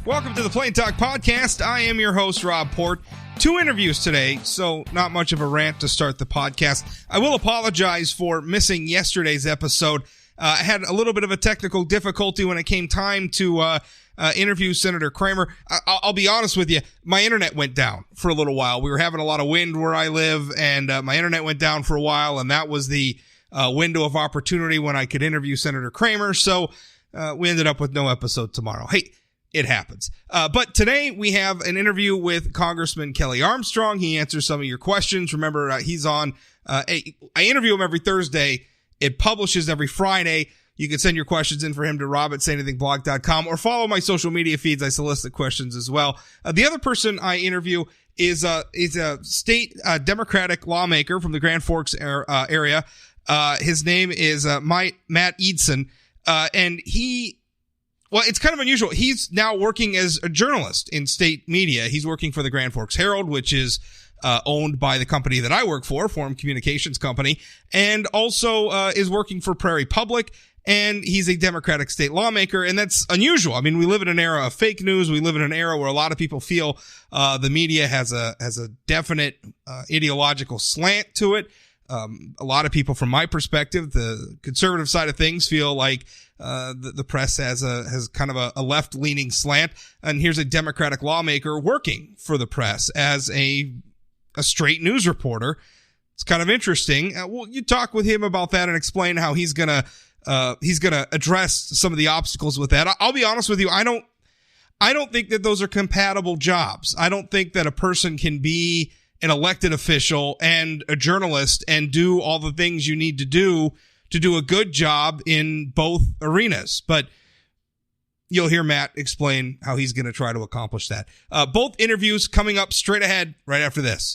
Welcome to the Plain Talk Podcast. I am your host, Rob Port. 2 interviews today, so not much of a rant to start the podcast. I will apologize for missing yesterday's episode. I had a little bit of a technical difficulty when it came time to interview Senator Kramer. I'll be honest with you, my internet went down for a little while. We were having a lot of wind where I live, and my internet went down for a while, and that was the window of opportunity when I could interview Senator Kramer, so we ended up with no episode tomorrow. Hey, it happens. But today we have an interview with Congressman Kelly Armstrong. He answers some of your questions. Remember, he's on, I interview him every Thursday. It publishes every Friday. You can send your questions in for him to rob@sayanythingblog.com or follow my social media feeds. I solicit questions as well. The other person I interview is a state Democratic lawmaker from the Grand Forks area. His name is Matt Eidson. And well, it's kind of unusual. He's now working as a journalist in state media. He's working for the Grand Forks Herald, which is owned by the company that I work for, Forum Communications Company, and also is working for Prairie Public, and he's a Democratic state lawmaker, and that's unusual. I mean, we live in an era of fake news. We live in an era where a lot of people feel the media has a definite ideological slant to it. A lot of people, from my perspective, the conservative side of things, feel like the press has kind of a left-leaning slant, and here's a Democratic lawmaker working for the press as a straight news reporter. It's kind of interesting. Well, you talk with him about that and explain how he's gonna address some of the obstacles with that. I'll be honest with you, I don't think that those are compatible jobs. I don't think that a person can be an elected official and a journalist and do all the things you need to do a good job in both arenas. But you'll hear Matt explain how he's going to try to accomplish that. Both interviews coming up straight ahead right after this.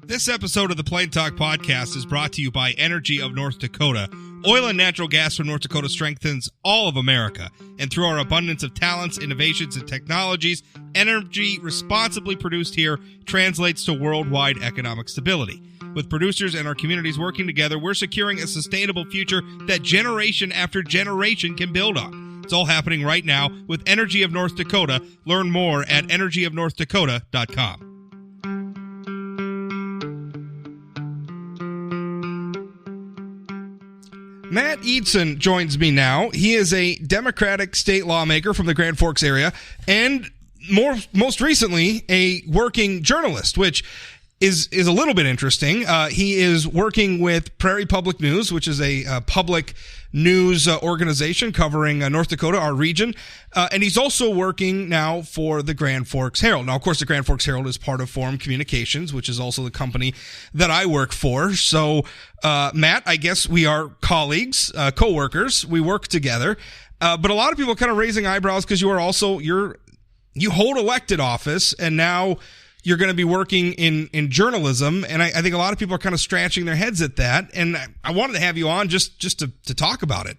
This episode of the Plain Talk Podcast is brought to you by Energy of North Dakota. Oil and natural gas from North Dakota strengthens all of America. And through our abundance of talents, innovations, and technologies, energy responsibly produced here translates to worldwide economic stability. With producers and our communities working together, we're securing a sustainable future that generation after generation can build on. It's all happening right now with Energy of North Dakota. Learn more at energyofnorthdakota.com. Matt Eidson joins me now. He is a Democratic state lawmaker from the Grand Forks area and most recently a working journalist, which is a little bit interesting. He is working with Prairie Public News, which is a public news organization covering North Dakota, our region. And he's also working now for the Grand Forks Herald. Now, of course, the Grand Forks Herald is part of Forum Communications, which is also the company that I work for. So, Matt, I guess we are colleagues, co-workers. We work together. But a lot of people are kind of raising eyebrows because you hold elected office, and now you're going to be working in journalism, and I think a lot of people are kind of scratching their heads at that, and I wanted to have you on just to talk about it.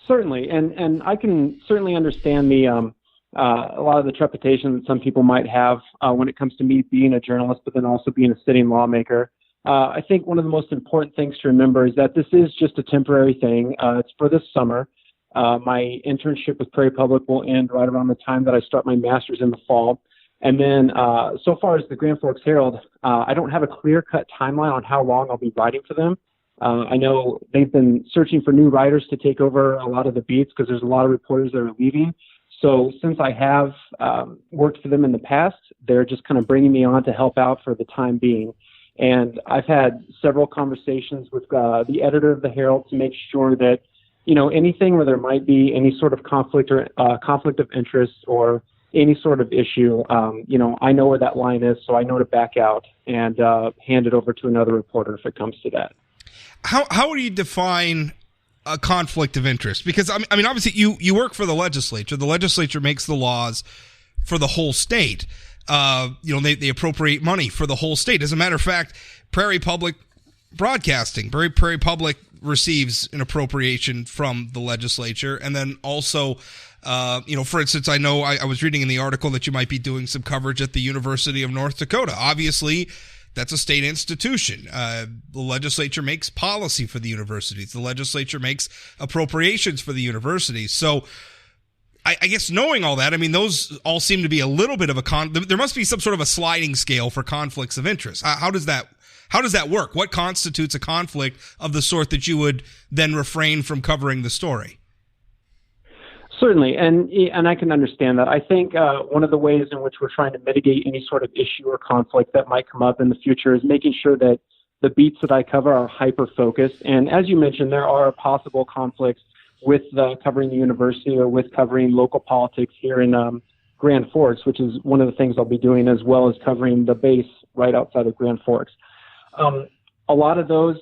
Certainly, and I can certainly understand a lot of the trepidation that some people might have when it comes to me being a journalist, but then also being a sitting lawmaker. I think one of the most important things to remember is that this is just a temporary thing. It's for this summer. My internship with Prairie Public will end right around the time that I start my master's in the fall. And then so far as the Grand Forks Herald, I don't have a clear-cut timeline on how long I'll be writing for them. I know they've been searching for new writers to take over a lot of the beats because there's a lot of reporters that are leaving. So since I have worked for them in the past, they're just kind of bringing me on to help out for the time being. And I've had several conversations with the editor of the Herald to make sure that, anything where there might be any sort of conflict of interest or any sort of issue, I know where that line is, so I know to back out and hand it over to another reporter if it comes to that. How do you define a conflict of interest? Because, I mean, obviously you work for the legislature. The legislature makes the laws for the whole state. They appropriate money for the whole state. As a matter of fact, Prairie Public Broadcasting, Prairie Public receives an appropriation from the legislature, and then also for instance, I know I was reading in the article that you might be doing some coverage at the University of North Dakota. Obviously, That's a state institution. The legislature makes policy for the universities. The legislature makes appropriations for the universities. So I guess knowing all that, I mean, those all seem to be a little bit of there must be some sort of a sliding scale for conflicts of interest. How does that work? What constitutes a conflict of the sort that you would then refrain from covering the story? Certainly, and I can understand that. I think one of the ways in which we're trying to mitigate any sort of issue or conflict that might come up in the future is making sure that the beats that I cover are hyper-focused. And as you mentioned, there are possible conflicts with covering the university or with covering local politics here in Grand Forks, which is one of the things I'll be doing, as well as covering the base right outside of Grand Forks. A lot of those,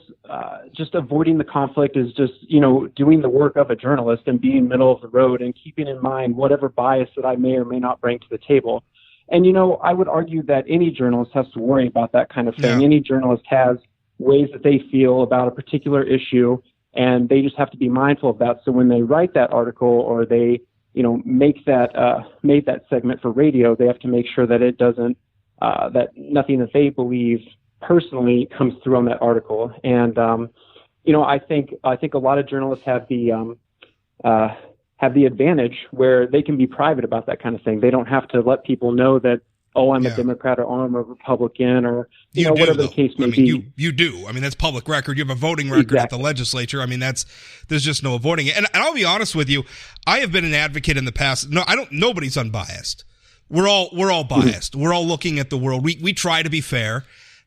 just avoiding the conflict is just, doing the work of a journalist and being middle of the road and keeping in mind whatever bias that I may or may not bring to the table. And, I would argue that any journalist has to worry about that kind of thing. Yeah. Any journalist has ways that they feel about a particular issue, and they just have to be mindful of that. So when they write that article or they, make that segment for radio, they have to make sure that it doesn't, that nothing that they believe personally comes through on that article. And, I think a lot of journalists have the advantage where they can be private about that kind of thing. They don't have to let people know that, I'm a Democrat or I'm a Republican or, whatever the case may be. You do. I mean, that's public record. You have a voting record at the legislature. I mean, there's just no avoiding it. And I'll be honest with you. I have been an advocate in the past. Nobody's unbiased. We're all biased. We're all looking at the world. We try to be fair.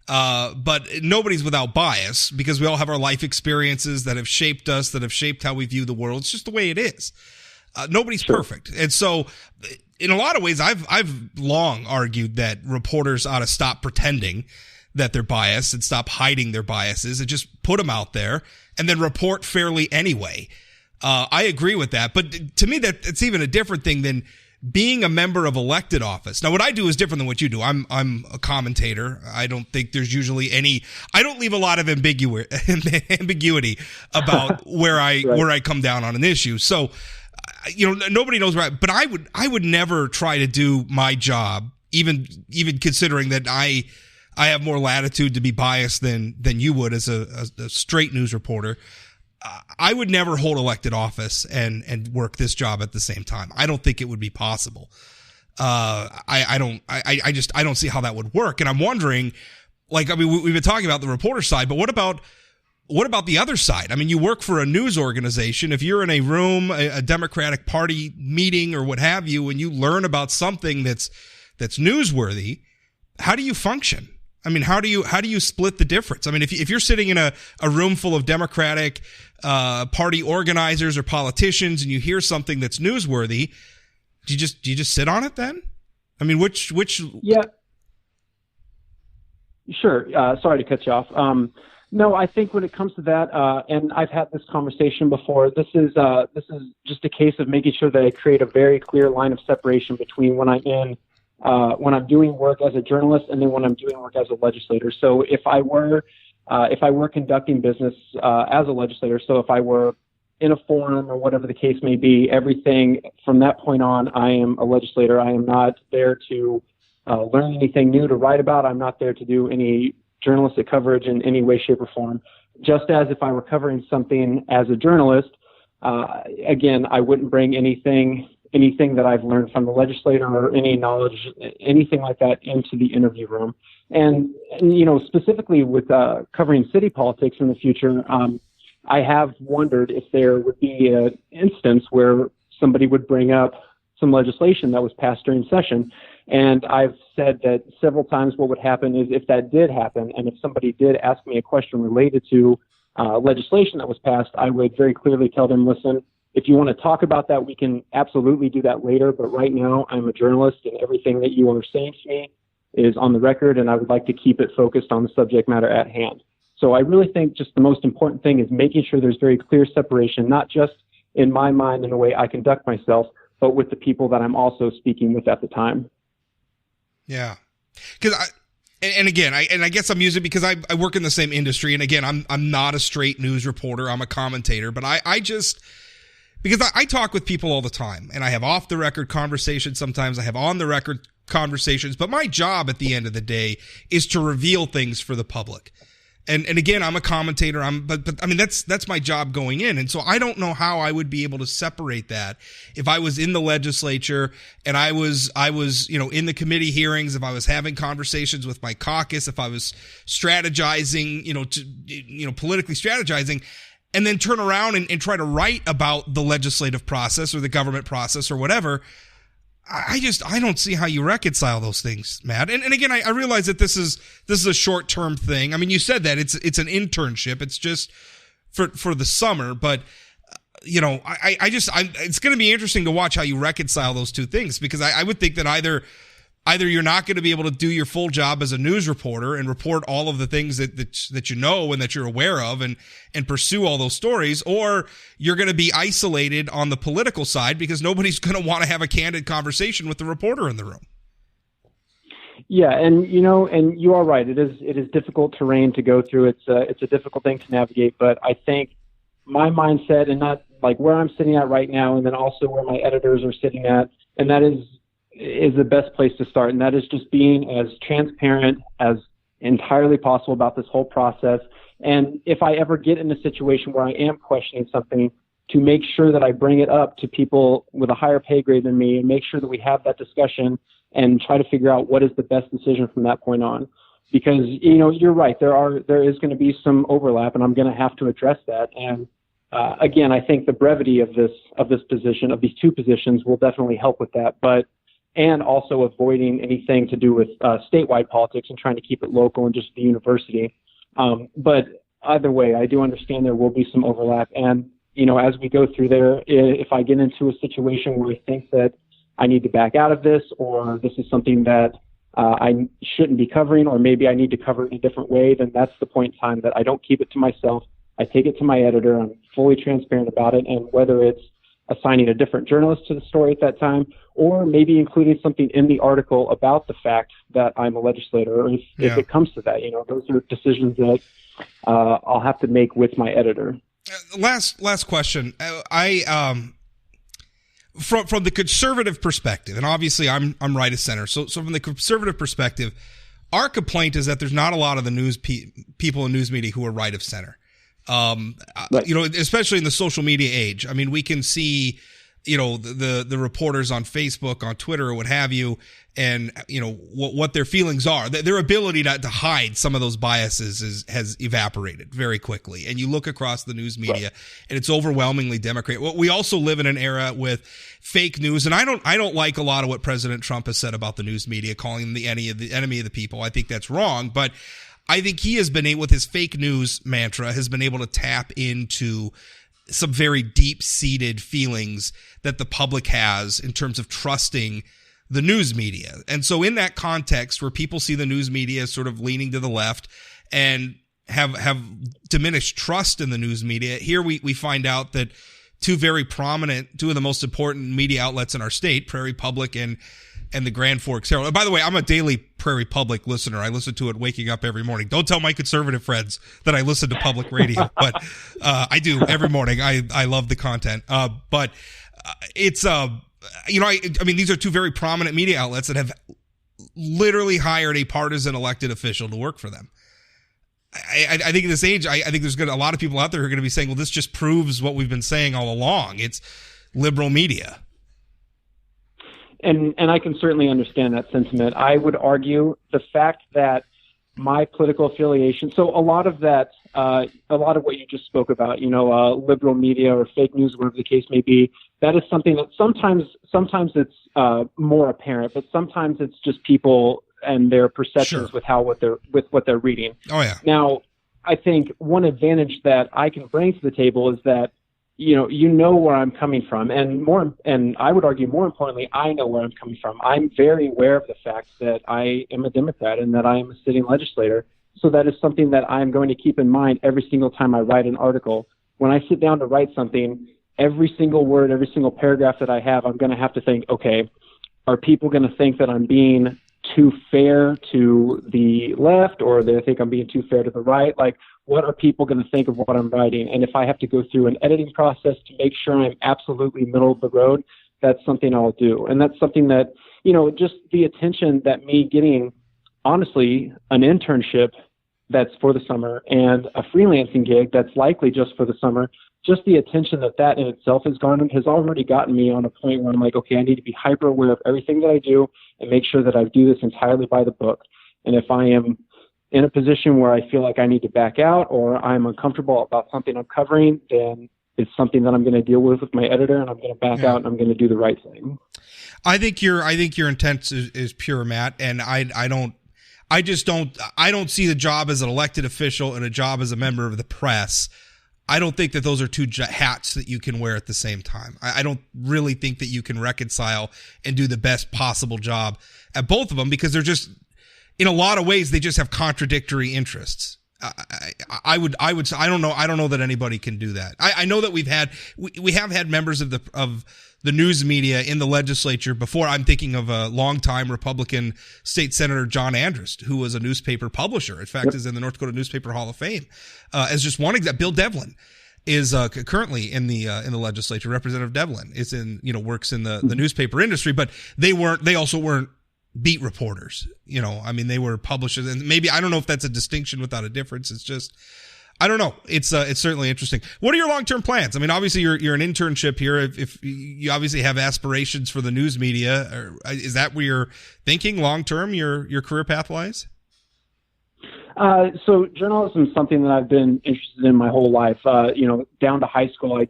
But nobody's without bias because we all have our life experiences that have shaped us, that have shaped how we view the world. It's just the way it is. Nobody's perfect. And so in a lot of ways, I've long argued that reporters ought to stop pretending that they're biased and stop hiding their biases and just put them out there and then report fairly anyway. I agree with that. But to me, it's even a different thing than being a member of elected office. Now, what I do is different than what you do. I'm a commentator. I don't think there's usually I don't leave a lot of ambiguity about where I come down on an issue. So, nobody knows where but I would never try to do my job, even considering that I have more latitude to be biased than you would as a straight news reporter. I would never hold elected office and work this job at the same time. I don't think it would be possible. I don't see how that would work. And I'm wondering, we've been talking about the reporter side, but what about the other side? I mean, you work for a news organization. If you're in a room, a Democratic Party meeting or what have you, and you learn about something that's newsworthy, how do you function? I mean, how do you split the difference? I mean, if you're sitting in a room full of Democratic party organizers or politicians and you hear something that's newsworthy, do you just sit on it then? I mean, which? Yeah, sure. Sorry to cut you off. No, I think when it comes to that, and I've had this conversation before. This is just a case of making sure that I create a very clear line of separation between when I'm doing work as a journalist and then when I'm doing work as a legislator. So if I were conducting business as a legislator, so if I were in a forum or whatever the case may be, everything from that point on, I am a legislator. I am not there to learn anything new to write about. I'm not there to do any journalistic coverage in any way, shape, or form. Just as if I were covering something as a journalist, again, I wouldn't bring anything that I've learned from the legislator or any knowledge, anything like that into the interview room. And specifically with covering city politics in the future, I have wondered if there would be an instance where somebody would bring up some legislation that was passed during session. And I've said that several times what would happen is if that did happen, and if somebody did ask me a question related to legislation that was passed, I would very clearly tell them, listen, if you want to talk about that, we can absolutely do that later. But right now, I'm a journalist, and everything that you are saying to me is on the record, and I would like to keep it focused on the subject matter at hand. So I really think just the most important thing is making sure there's very clear separation, not just in my mind in the way I conduct myself, but with the people that I'm also speaking with at the time. Yeah. Because I guess I'm using it because I work in the same industry. And again, I'm not a straight news reporter. I'm a commentator, but because I talk with people all the time, and I have off the record conversations. Sometimes I have on the record conversations, but my job at the end of the day is to reveal things for the public. And again, I'm a commentator. But I mean, that's my job going in. And so I don't know how I would be able to separate that if I was in the legislature and I was, in the committee hearings, if I was having conversations with my caucus, if I was strategizing, politically strategizing, and then turn around and try to write about the legislative process or the government process or whatever. I don't see how you reconcile those things, Matt. And again, I realize that this is a short-term thing. I mean, you said that it's an internship. It's just for the summer, but it's going to be interesting to watch how you reconcile those two things, because I would think that either you're not going to be able to do your full job as a news reporter and report all of the things that you know and that you're aware of and pursue all those stories, or you're going to be isolated on the political side because nobody's going to want to have a candid conversation with the reporter in the room. Yeah, and you are right. It is difficult terrain to go through. It's a difficult thing to navigate, but I think my mindset, and not like where I'm sitting at right now, and then also where my editors are sitting at, and that is the best place to start. And that is just being as transparent as entirely possible about this whole process. And if I ever get in a situation where I am questioning something, to make sure that I bring it up to people with a higher pay grade than me and make sure that we have that discussion and try to figure out what is the best decision from that point on. Because, you're right. There is going to be some overlap, and I'm going to have to address that. And again, I think the brevity of this position, of these two positions, will definitely help with that. And also avoiding anything to do with statewide politics and trying to keep it local and just the university. But either way, I do understand there will be some overlap. And, as we go through there, if I get into a situation where I think that I need to back out of this, or this is something that I shouldn't be covering, or maybe I need to cover it in a different way, then that's the point in time that I don't keep it to myself. I take it to my editor. I'm fully transparent about it. And whether it's assigning a different journalist to the story at that time, or maybe including something in the article about the fact that I'm a legislator, or if it comes to that, those are decisions that I'll have to make with my editor. Last question. From the conservative perspective, and obviously I'm right of center. So from the conservative perspective, our complaint is that there's not a lot of the news people in news media who are right of center. Right. Especially in the social media age. I mean, we can see, the reporters on Facebook, on Twitter, or what have you, and, what their feelings are. Their ability to hide some of those biases has evaporated very quickly. And you look across the news media, right, and it's overwhelmingly Democrat. Well, we also live in an era with fake news, and I don't like a lot of what President Trump has said about the news media, calling them the enemy of the people. I think that's wrong, but I think he has been able, with his fake news mantra, has been able to tap into some very deep-seated feelings that the public has in terms of trusting the news media. And so in that context, where people see the news media sort of leaning to the left and have diminished trust in the news media, here we find out that two of the most important media outlets in our state, Prairie Public and the Grand Forks Herald. And by the way, I'm a daily Prairie Public listener. I listen to it waking up every morning. Don't tell my conservative friends that I listen to public radio, but I do every morning. I love the content. But it's I mean, these are two very prominent media outlets that have literally hired a partisan elected official to work for them. I think in this age, I think there's a lot of people out there who are going to be saying, well, this just proves what we've been saying all along. It's liberal media. And I can certainly understand that sentiment. I would argue the fact that my political affiliation, so a lot of what you just spoke about, liberal media or fake news, whatever the case may be, that is something that sometimes it's more apparent, but sometimes it's just people and their perceptions Sure. with what they're reading. Oh yeah. Now, I think one advantage that I can bring to the table is that you know where I'm coming from, and I would argue more importantly, I know where I'm coming from. I'm very aware of the fact that I am a Democrat and that I am a sitting legislator. So that is something that I'm going to keep in mind every single time I write an article. When I sit down to write something, every single word, every single paragraph that I have, I'm going to have to think, okay, are people going to think that I'm being too fair to the left, or they think I'm being too fair to the right? Like, what are people going to think of what I'm writing? And if I have to go through an editing process to make sure I'm absolutely middle of the road, that's something I'll do. And that's something that, just the attention that me getting, honestly, an internship that's for the summer and a freelancing gig that's likely just for the summer, just the attention that in itself has garnered has already gotten me on a point where I'm like, okay, I need to be hyper aware of everything that I do and make sure that I do this entirely by the book. And if I am in a position where I feel like I need to back out or I'm uncomfortable about something I'm covering, then it's something that I'm going to deal with my editor, and I'm going to back out and I'm going to do the right thing. I think your intent is pure, Matt, and I don't see the job as an elected official and a job as a member of the press. I don't think that those are two hats that you can wear at the same time. I don't really think that you can reconcile and do the best possible job at both of them, because they're just, in a lot of ways, they just have contradictory interests. I don't know that anybody can do that. I know that we have had members of the news media in the legislature before. I'm thinking of a longtime Republican State Senator John Andrist, who was a newspaper publisher. In fact, is in the North Dakota Newspaper Hall of Fame. As just one example, Bill Devlin is currently in the legislature. Representative Devlin is works in the newspaper industry, but they also weren't beat reporters. They were publishers, and maybe, I don't know if that's a distinction without a difference. It's just, I don't know. It's certainly interesting. What are your long-term plans? I mean, obviously you're an internship here. If you obviously have aspirations for the news media, or is that where you're thinking long-term, your career path lies? So journalism is something that I've been interested in my whole life. Down to high school, I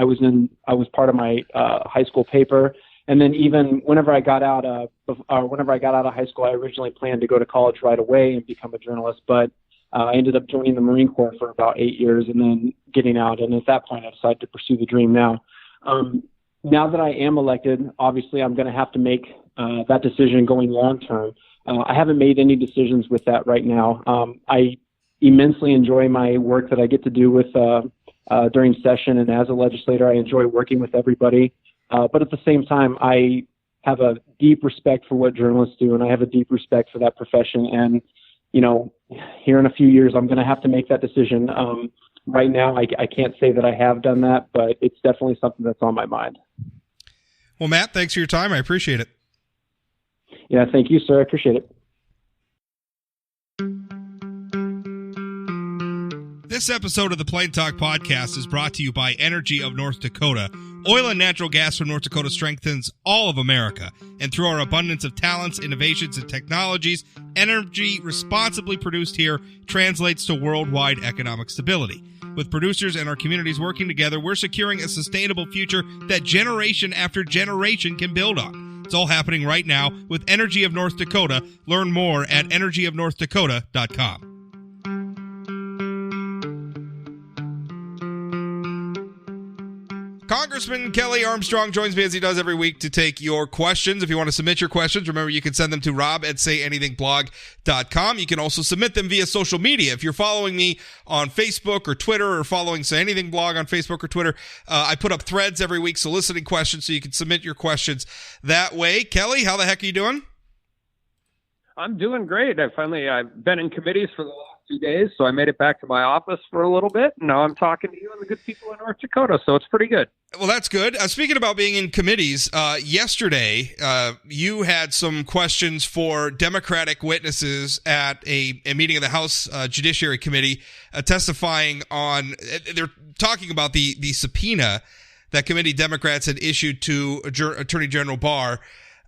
was part of my high school paper. And then even whenever I got out of high school, I originally planned to go to college right away and become a journalist, but I ended up joining the Marine Corps for about 8 years and then getting out. And at that point, I decided to pursue the dream now. Now that I am elected, obviously I'm going to have to make that decision going long term. I haven't made any decisions with that right now. I immensely enjoy my work that I get to do with during session, and as a legislator, I enjoy working with everybody. But at the same time, I have a deep respect for what journalists do, and I have a deep respect for that profession. And, here in a few years, I'm going to have to make that decision. Right now, I can't say that I have done that, but it's definitely something that's on my mind. Well, Matt, thanks for your time. I appreciate it. Yeah, thank you, sir. I appreciate it. This episode of the Plain Talk Podcast is brought to you by Energy of North Dakota. Oil and natural gas from North Dakota strengthens all of America. And through our abundance of talents, innovations, and technologies, energy responsibly produced here translates to worldwide economic stability. With producers and our communities working together, we're securing a sustainable future that generation after generation can build on. It's all happening right now with Energy of North Dakota. Learn more at energyofnorthdakota.com. Congressman Kelly Armstrong joins me as he does every week to take your questions. If you want to submit your questions, remember you can send them to rob@sayanythingblog.com. You can also submit them via social media. If you're following me on Facebook or Twitter, or following Say Anything Blog on Facebook or Twitter, I put up threads every week soliciting questions, so you can submit your questions that way. Kelly, how the heck are you doing? I'm doing great. I've been in committees for the last 2 days, so I made it back to my office for a little bit. Now I'm talking to you and the good people in North Dakota, so it's pretty good. Well, that's good. Speaking about being in committees, yesterday you had some questions for Democratic witnesses at a meeting of the House Judiciary Committee testifying on, they're talking about the subpoena that committee Democrats had issued to Attorney General Barr.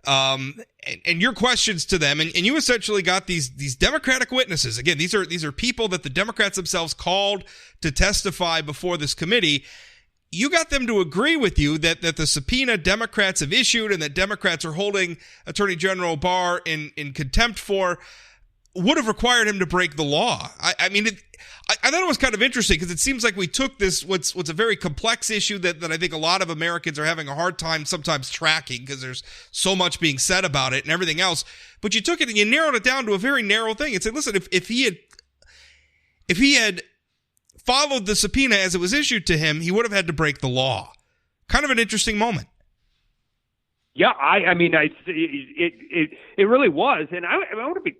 And your questions to them, and you essentially got these Democratic witnesses. Again, these are people that the Democrats themselves called to testify before this committee. You got them to agree with you that the subpoena Democrats have issued and that Democrats are holding Attorney General Barr in contempt for would have required him to break the law. I thought it was kind of interesting, because it seems like we took this, what's a very complex issue that I think a lot of Americans are having a hard time sometimes tracking, because there's so much being said about it and everything else. But you took it and you narrowed it down to a very narrow thing and said, listen, if he had followed the subpoena as it was issued to him, he would have had to break the law. Kind of an interesting moment. Yeah, it really was. And I want to be,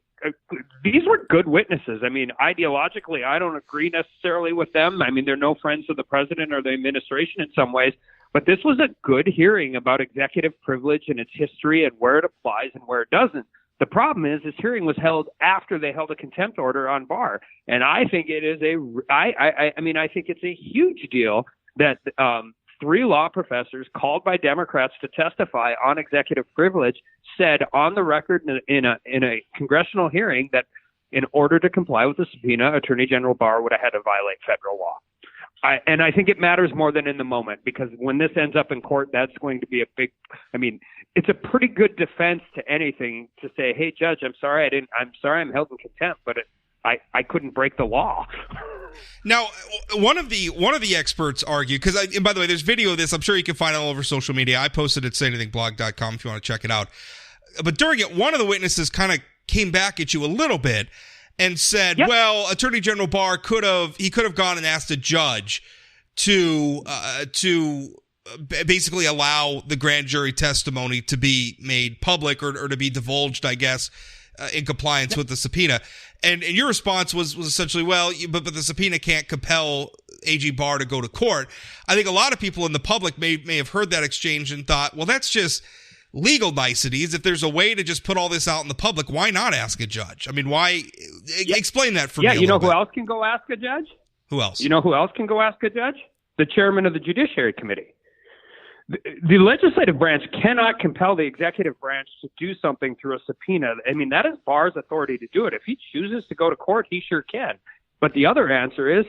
these were good witnesses. I mean, ideologically, I don't agree necessarily with them. I mean, they're no friends of the president or the administration in some ways, But this was a good hearing about executive privilege and its history and where it applies and where it doesn't. The problem is this hearing was held after they held a contempt order on Barr. And I think it is I think it's a huge deal that 3 law professors called by Democrats to testify on executive privilege said on the record in a congressional hearing that in order to comply with the subpoena, Attorney General Barr would have had to violate federal law. I think it matters more than in the moment, because when this ends up in court, that's going to be a big, it's a pretty good defense to anything to say, hey, Judge, I'm sorry I'm held in contempt, but I couldn't break the law. Now, one of the experts argued, because and by the way, there's video of this. I'm sure you can find it all over social media. I posted it at sayanythingblog.com if you want to check it out. But during it, one of the witnesses kind of came back at you a little bit and said, yep, well, Attorney General Barr could have gone and asked a judge to basically allow the grand jury testimony to be made public or to be divulged, I guess, in compliance with the subpoena. And your response was essentially, well, but the subpoena can't compel AG Barr to go to court. I think a lot of people in the public may have heard that exchange and thought, well, that's just legal niceties. If there's a way to just put all this out in the public, why not ask a judge? I mean, why? Yeah. Explain that for me. Yeah, you know who else can go ask a judge? Who else? You know who else can go ask a judge? The chairman of the Judiciary Committee. The legislative branch cannot compel the executive branch to do something through a subpoena. I mean, that is Barr's authority to do it. If he chooses to go to court, he sure can. But the other answer is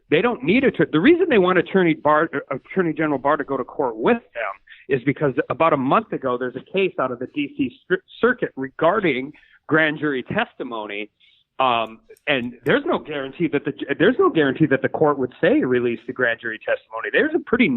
they don't need the reason they want Attorney General Barr to go to court with them is because about a month ago, there's a case out of the D.C. Circuit regarding grand jury testimony. And there's no guarantee that the court would say release the grand jury testimony. There's a pretty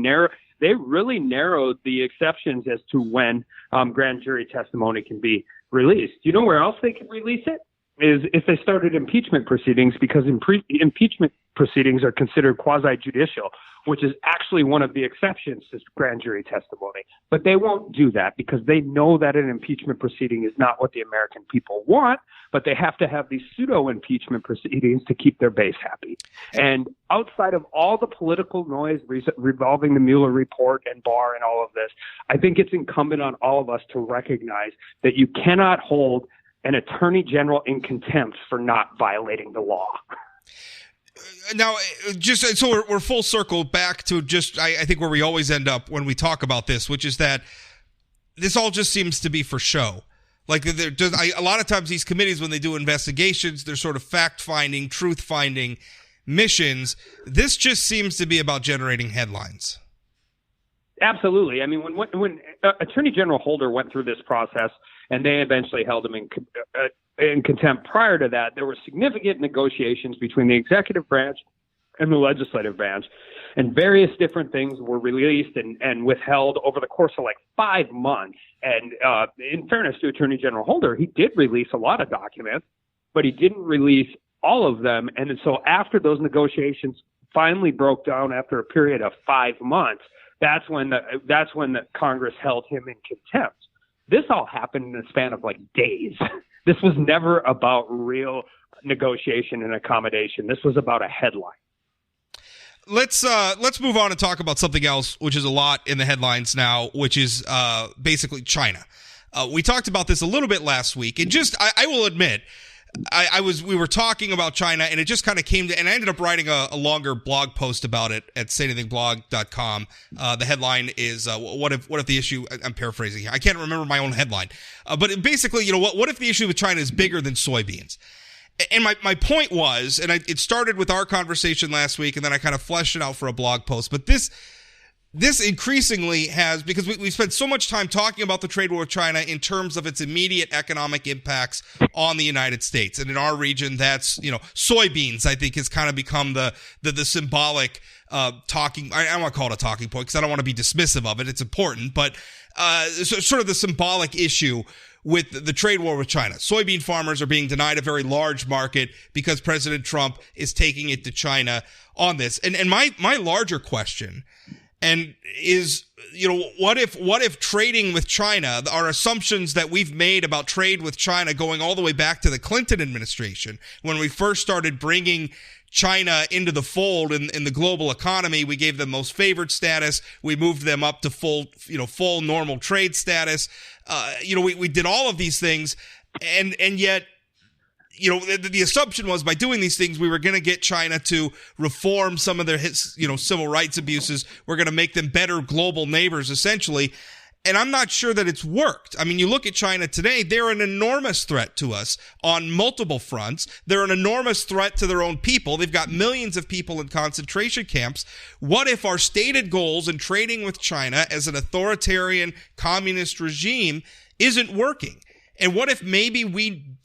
they really narrowed the exceptions as to when grand jury testimony can be released. You know where else they can release it? Is if they started impeachment proceedings, because impeachment proceedings are considered quasi-judicial, which is actually one of the exceptions to grand jury testimony. But they won't do that because they know that an impeachment proceeding is not what the American people want, but they have to have these pseudo-impeachment proceedings to keep their base happy. And outside of all the political noise revolving the Mueller report and Barr and all of this, I think it's incumbent on all of us to recognize that you cannot hold an attorney general in contempt for not violating the law. Now, just so we're full circle back to just, I think where we always end up when we talk about this, which is that this all just seems to be for show. Like a lot of times these committees, when they do investigations, they're sort of fact-finding, truth-finding missions. This just seems to be about generating headlines. Absolutely. I mean, when Attorney General Holder went through this process and they eventually held him in contempt, prior to that, there were significant negotiations between the executive branch and the legislative branch, and various different things were released and withheld over the course of like 5 months. And in fairness to Attorney General Holder, he did release a lot of documents, but he didn't release all of them. And so after those negotiations finally broke down after a period of 5 months, that's when the Congress held him in contempt. This all happened in the span of like days. This was never about real negotiation and accommodation. This was about a headline. Let's move on and talk about something else, which is a lot in the headlines now, which is basically China. We talked about this a little bit last week, and just I will admit, we were talking about China, and it just kind of came to, and I ended up writing a longer blog post about it at sayanythingblog.com. The headline is what if the issue, I'm paraphrasing here, I can't remember my own headline, but basically, what if the issue with China is bigger than soybeans? And my point was, and it started with our conversation last week, and then I kind of fleshed it out for a blog post, but this increasingly has, because we spent so much time talking about the trade war with China in terms of its immediate economic impacts on the United States. And in our region, that's, soybeans, I think, has kind of become the symbolic talking, I don't want to call it a talking point because I don't want to be dismissive of it. It's important, but sort of the symbolic issue with the trade war with China. Soybean farmers are being denied a very large market because President Trump is taking it to China on this. And my larger question is, what if trading with China, our assumptions that we've made about trade with China going all the way back to the Clinton administration, when we first started bringing China into the fold in the global economy. We gave them most favored status. We moved them up to full normal trade status. We did all of these things, and yet, the assumption was by doing these things, we were going to get China to reform some of their, civil rights abuses. We're going to make them better global neighbors, essentially. And I'm not sure that it's worked. I mean, you look at China today, they're an enormous threat to us on multiple fronts. They're an enormous threat to their own people. They've got millions of people in concentration camps. What if our stated goals in trading with China as an authoritarian communist regime isn't working? And what if maybe we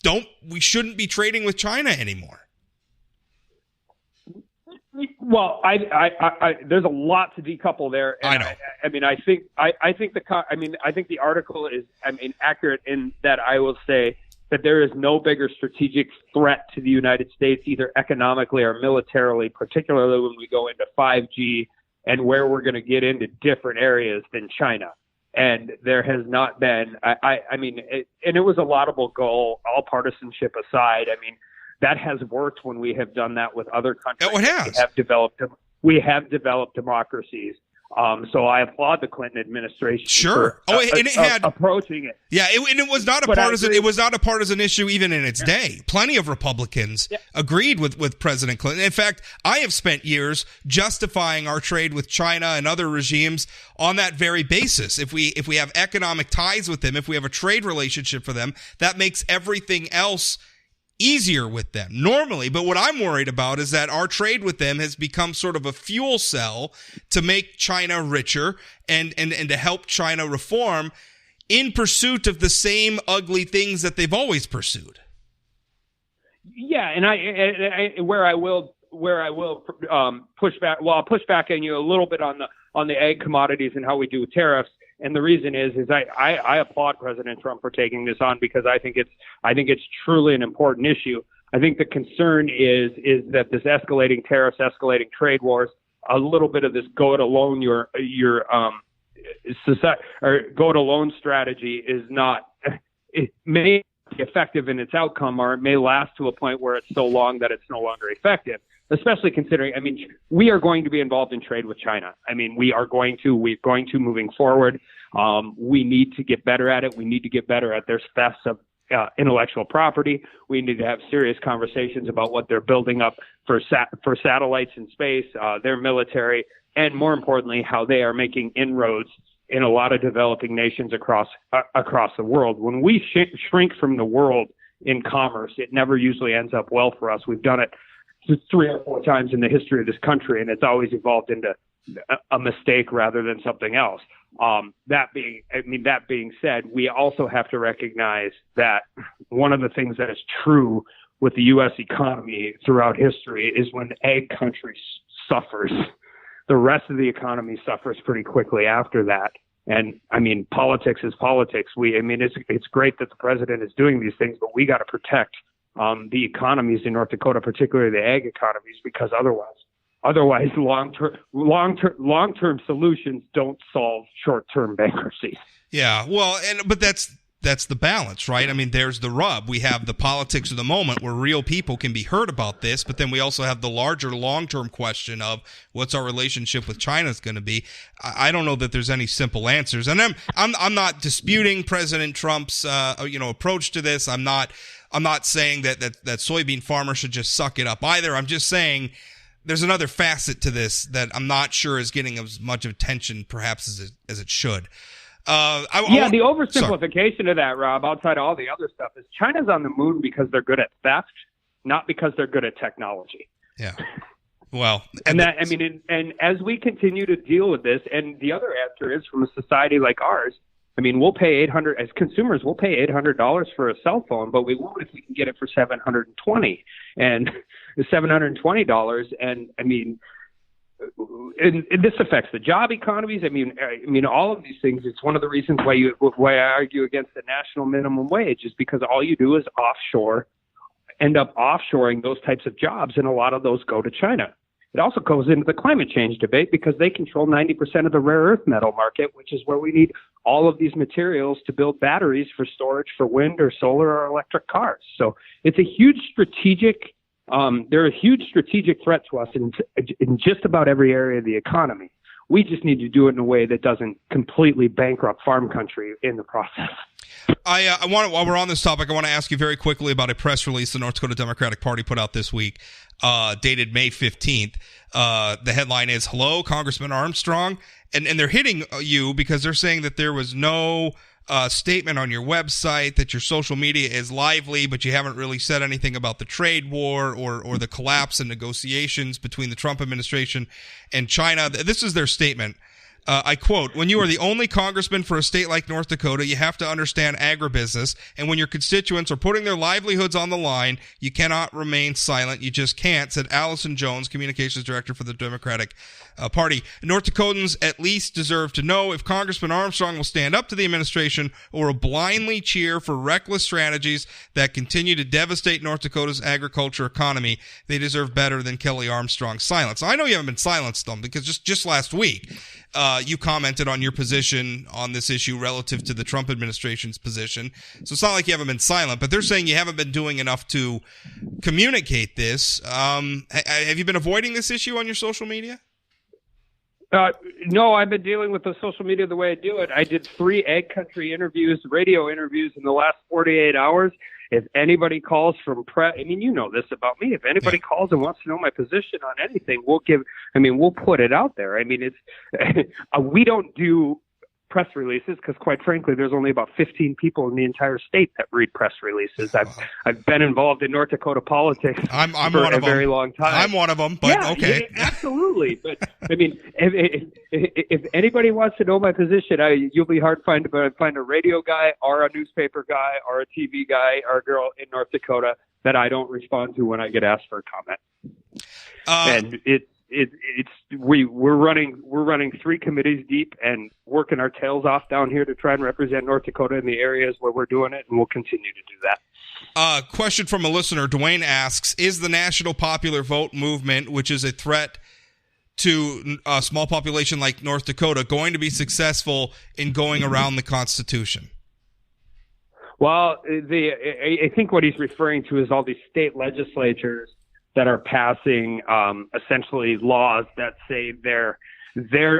shouldn't be trading with China anymore? Well, I there's a lot to decouple there. And I know. I think the article is, accurate in that I will say that there is no bigger strategic threat to the United States, either economically or militarily, particularly when we go into 5G and where we're going to get into different areas than China. And there has not been, and it was a laudable goal, all partisanship aside. I mean, that has worked when we have done that with other countries. Oh, it has. We have developed democracies. So I applaud the Clinton administration. Sure. For, and it had approaching it. Yeah, it was not a partisan. It was not a partisan issue even in its day. Plenty of Republicans agreed with President Clinton. In fact, I have spent years justifying our trade with China and other regimes on that very basis. If we have economic ties with them, if we have a trade relationship for them, that makes everything else easier with them normally. But what I'm worried about is that our trade with them has become sort of a fuel cell to make China richer and to help China reform in pursuit of the same ugly things that they've always pursued. Yeah, and I where I will push back. Well, I'll push back on you a little bit on the ag commodities and how we do tariffs. And the reason is I applaud President Trump for taking this on because I think it's truly an important issue. I think the concern is that this escalating tariffs, escalating trade wars, a little bit of this go it alone your society or go it alone strategy is not. It may be effective in its outcome, or it may last to a point where it's so long that it's no longer effective. Especially considering, we are going to be involved in trade with China. We're going to moving forward. We need to get better at it. We need to get better at their thefts of intellectual property. We need to have serious conversations about what they're building up for satellites in space, their military, and more importantly, how they are making inroads in a lot of developing nations across the world. When we shrink from the world in commerce, it never usually ends up well for us. We've done it 3 or 4 times in the history of this country, and it's always evolved into a mistake rather than something else. That being said, we also have to recognize that one of the things that is true with the U.S. economy throughout history is when ag country suffers, the rest of the economy suffers pretty quickly after that. And politics is politics. It's great that the president is doing these things, but we got to protect the economies in North Dakota, particularly the ag economies, because otherwise long-term solutions don't solve short-term bankruptcy. Yeah, well, but that's the balance, right? There's the rub. We have the politics of the moment where real people can be hurt about this, but then we also have the larger long-term question of what's our relationship with China is going to be. I don't know that there's any simple answers, and I'm not disputing President Trump's approach to this. I'm not saying that soybean farmers should just suck it up either. I'm just saying there's another facet to this that I'm not sure is getting as much attention perhaps as it should. The oversimplification of that, Rob, outside of all the other stuff, is China's on the moon because they're good at theft, not because they're good at technology. Yeah. Well, and as we continue to deal with this, and the other answer is from a society like ours, we'll pay $800 as consumers. We'll pay $800 for a cell phone, but we won't if we can get it for $720 and $720. And this affects the job economies. All of these things. It's one of the reasons why I argue against the national minimum wage is because all you do is end up offshoring those types of jobs, and a lot of those go to China. It also goes into the climate change debate because they control 90% of the rare earth metal market, which is where we need all of these materials to build batteries for storage for wind or solar or electric cars. So it's a huge strategic They're a huge strategic threat to us in just about every area of the economy. We just need to do it in a way that doesn't completely bankrupt farm country in the process. While we're on this topic, I want to ask you very quickly about a press release the North Dakota Democratic Party put out this week, dated May 15th. The headline is, "Hello, Congressman Armstrong." And they're hitting you because they're saying that there was no statement on your website, that your social media is lively, but you haven't really said anything about the trade war or the collapse and negotiations between the Trump administration and China. This is their statement. I quote, "When you are the only congressman for a state like North Dakota, you have to understand agribusiness. And when your constituents are putting their livelihoods on the line, you cannot remain silent. You just can't," said Allison Jones, communications director for the Democratic Party. "North Dakotans at least deserve to know if Congressman Armstrong will stand up to the administration or will blindly cheer for reckless strategies that continue to devastate North Dakota's agriculture economy. They deserve better than Kelly Armstrong's silence." I know you haven't been silenced, though, because just last week, you commented on your position on this issue relative to the Trump administration's position. So it's not like you haven't been silent, but they're saying you haven't been doing enough to communicate this. Have you been avoiding this issue on your social media? No, I've been dealing with the social media the way I do it. I did 3 Ag Country interviews, radio interviews in the last 48 hours. If anybody calls from press, I mean, you know this about me. If anybody calls and wants to know my position on anything, we'll put it out there. I mean, it's we don't do press releases because, quite frankly, there's only about 15 people in the entire state that read press releases. I've been involved in North Dakota politics for a very long time. I'm one of them, but yeah, okay. Yeah, absolutely. But I mean, if anybody wants to know my position, you'll be hard to find a radio guy or a newspaper guy or a TV guy or a girl in North Dakota that I don't respond to when I get asked for a comment. And we're running 3 committees deep and working our tails off down here to try and represent North Dakota in the areas where we're doing it, and we'll continue to do that. Question from a listener. Dwayne asks, is the National Popular Vote movement, which is a threat to a small population like North Dakota, going to be successful in going around the Constitution? Well, I think what he's referring to is all these state legislatures that are passing essentially laws that say their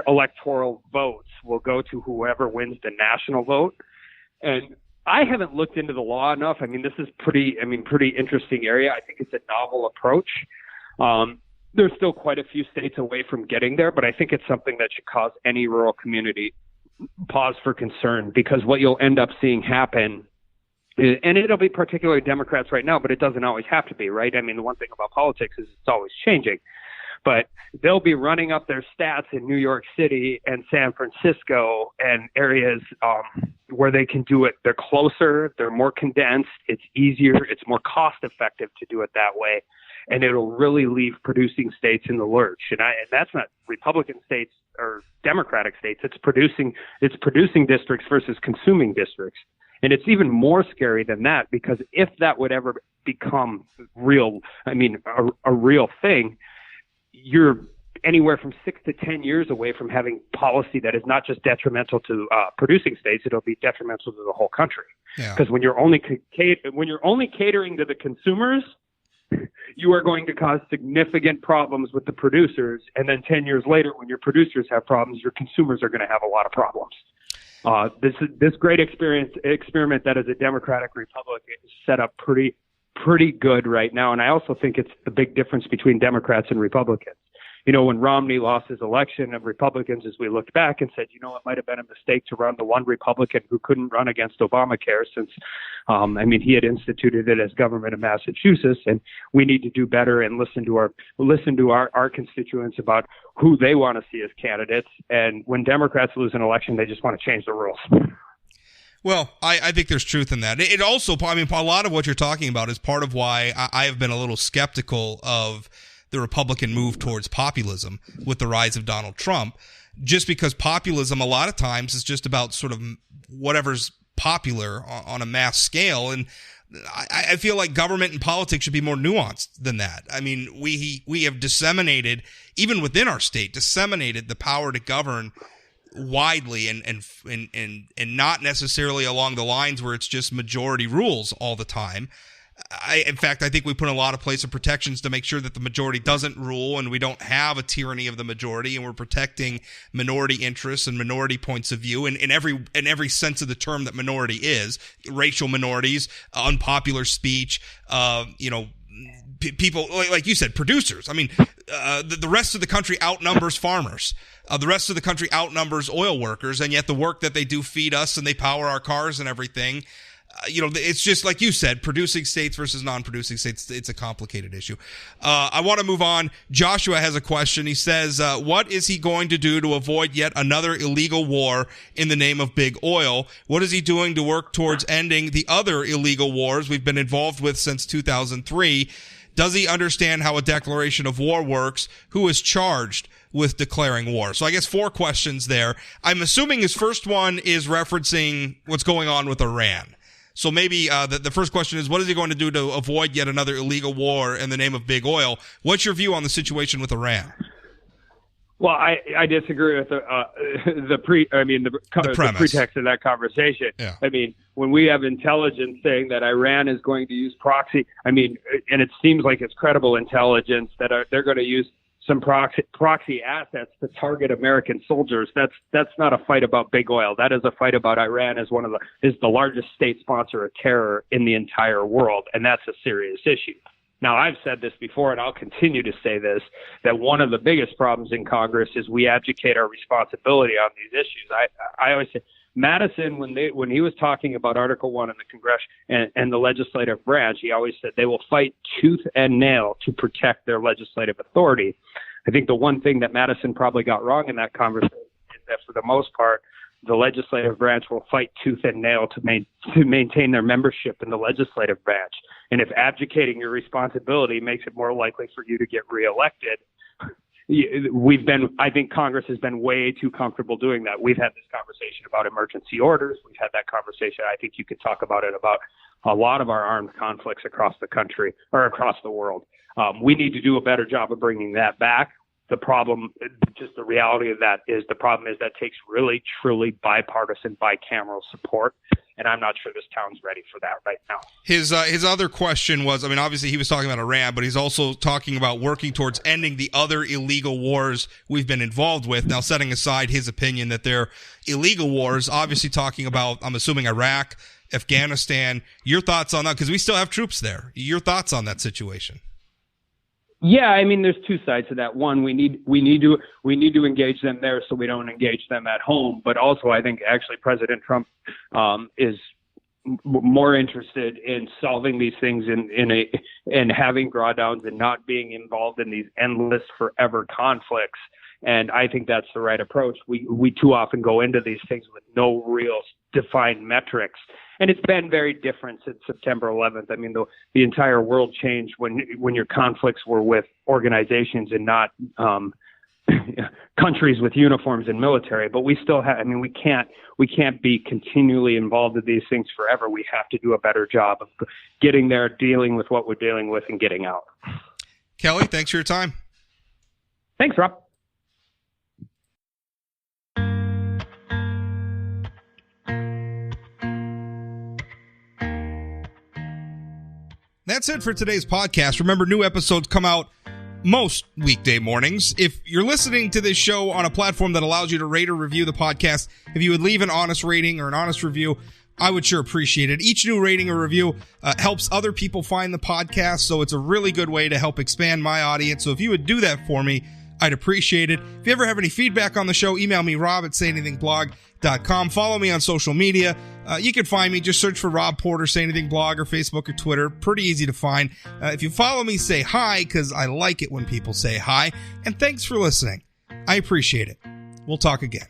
electoral votes will go to whoever wins the national vote. And I haven't looked into the law enough. I mean, this is pretty interesting area. I think it's a novel approach. There's still quite a few states away from getting there, but I think it's something that should cause any rural community pause for concern, because what you'll end up seeing happen, and it'll be particularly Democrats right now, but it doesn't always have to be, right? I mean, the one thing about politics is it's always changing. But they'll be running up their stats in New York City and San Francisco and areas where they can do it. They're closer, they're more condensed, it's easier, it's more cost effective to do it that way. And it'll really leave producing states in the lurch. And that's not Republican states or Democratic states. It's producing districts versus consuming districts. And it's even more scary than that, because if that would ever become real, I mean, a real thing, you're anywhere from 6 to 10 years away from having policy that is not just detrimental to producing states, it'll be detrimental to the whole country. Because when you're only catering to the consumers, you are going to cause significant problems with the producers. And then 10 years later, when your producers have problems, your consumers are going to have a lot of problems. This great experiment that is a Democratic Republican is set up pretty good right now. And I also think it's the big difference between Democrats and Republicans. You know, when Romney lost his election, of Republicans, as we looked back and said, you know, it might have been a mistake to run the one Republican who couldn't run against Obamacare, since, he had instituted it as government of Massachusetts, and we need to do better and listen to our constituents about who they want to see as candidates. And when Democrats lose an election, they just want to change the rules. Well, I think there's truth in that. It also, I mean, a lot of what you're talking about is part of why I have been a little skeptical of the Republican move towards populism with the rise of Donald Trump, just because populism a lot of times is just about sort of whatever's popular on a mass scale. And I feel like government and politics should be more nuanced than that. I mean, we have disseminated, even within our state, the power to govern widely and not necessarily along the lines where it's just majority rules all the time. In fact, I think we put in a lot of place of protections to make sure that the majority doesn't rule and we don't have a tyranny of the majority, and we're protecting minority interests and minority points of view in every sense of the term that minority is. Racial minorities, unpopular speech, people, like you said, producers. I mean, the rest of the country outnumbers farmers. The rest of the country outnumbers oil workers, and yet the work that they do feed us and they power our cars and everything. It's just like you said, producing states versus non-producing states. It's a complicated issue. I want to move on. Joshua has a question. He says, what is he going to do to avoid yet another illegal war in the name of big oil? What is he doing to work towards ending the other illegal wars we've been involved with since 2003? Does he understand how a declaration of war works? Who is charged with declaring war? So I guess 4 questions there. I'm assuming his first one is referencing what's going on with Iran. So maybe the first question is, what is he going to do to avoid yet another illegal war in the name of big oil? What's your view on the situation with Iran? Well, I disagree with the pretext of that conversation. Yeah. I mean, when we have intelligence saying that Iran is going to use proxy, and it seems like it's credible intelligence that they're going to use some proxy assets to target American soldiers. That's not a fight about big oil. That is a fight about Iran as is the largest state sponsor of terror in the entire world, and that's a serious issue. Now, I've said this before, and I'll continue to say this, that one of the biggest problems in Congress is we abdicate our responsibility on these issues. I always say, Madison, when he was talking about Article 1 in the Congress and the legislative branch, he always said they will fight tooth and nail to protect their legislative authority. I think the one thing that Madison probably got wrong in that conversation is that for the most part, the legislative branch will fight tooth and nail to maintain their membership in the legislative branch. And if abdicating your responsibility makes it more likely for you to get reelected, I think Congress has been way too comfortable doing that. We've had this conversation about emergency orders. We've had that conversation. I think you could talk about it about a lot of our armed conflicts across the country or across the world. We need to do a better job of bringing that back. The problem, just the reality of that is that takes really, truly bipartisan, bicameral support. And I'm not sure this town's ready for that right now. His other question was, obviously he was talking about Iran, but he's also talking about working towards ending the other illegal wars we've been involved with. Now, setting aside his opinion that they're illegal wars, obviously talking about, I'm assuming, Iraq, Afghanistan. Your thoughts on that? Because we still have troops there. Your thoughts on that situation? Yeah, there's 2 sides to that. One, we need to engage them there so we don't engage them at home. But also, I think actually President Trump is more interested in solving these things in having drawdowns and not being involved in these endless, forever conflicts. And I think that's the right approach. We too often go into these things with no real defined metrics. And it's been very different since September 11th. The entire world changed when your conflicts were with organizations and not countries with uniforms and military. But we still have. We can't be continually involved in these things forever. We have to do a better job of getting there, dealing with what we're dealing with, and getting out. Kelly, thanks for your time. Thanks, Rob. That's it for today's podcast. Remember, new episodes come out most weekday mornings. If you're listening to this show on a platform that allows you to rate or review the podcast, if you would leave an honest rating or an honest review, I would sure appreciate it. Each new rating or review helps other people find the podcast, so it's a really good way to help expand my audience. So if you would do that for me, I'd appreciate it. If you ever have any feedback on the show, email me, rob@sayanythingblog.com. Follow me on social media. You can find me. Just search for Rob Porter, Say Anything Blog, or Facebook or Twitter. Pretty easy to find. If you follow me, say hi, because I like it when people say hi. And thanks for listening. I appreciate it. We'll talk again.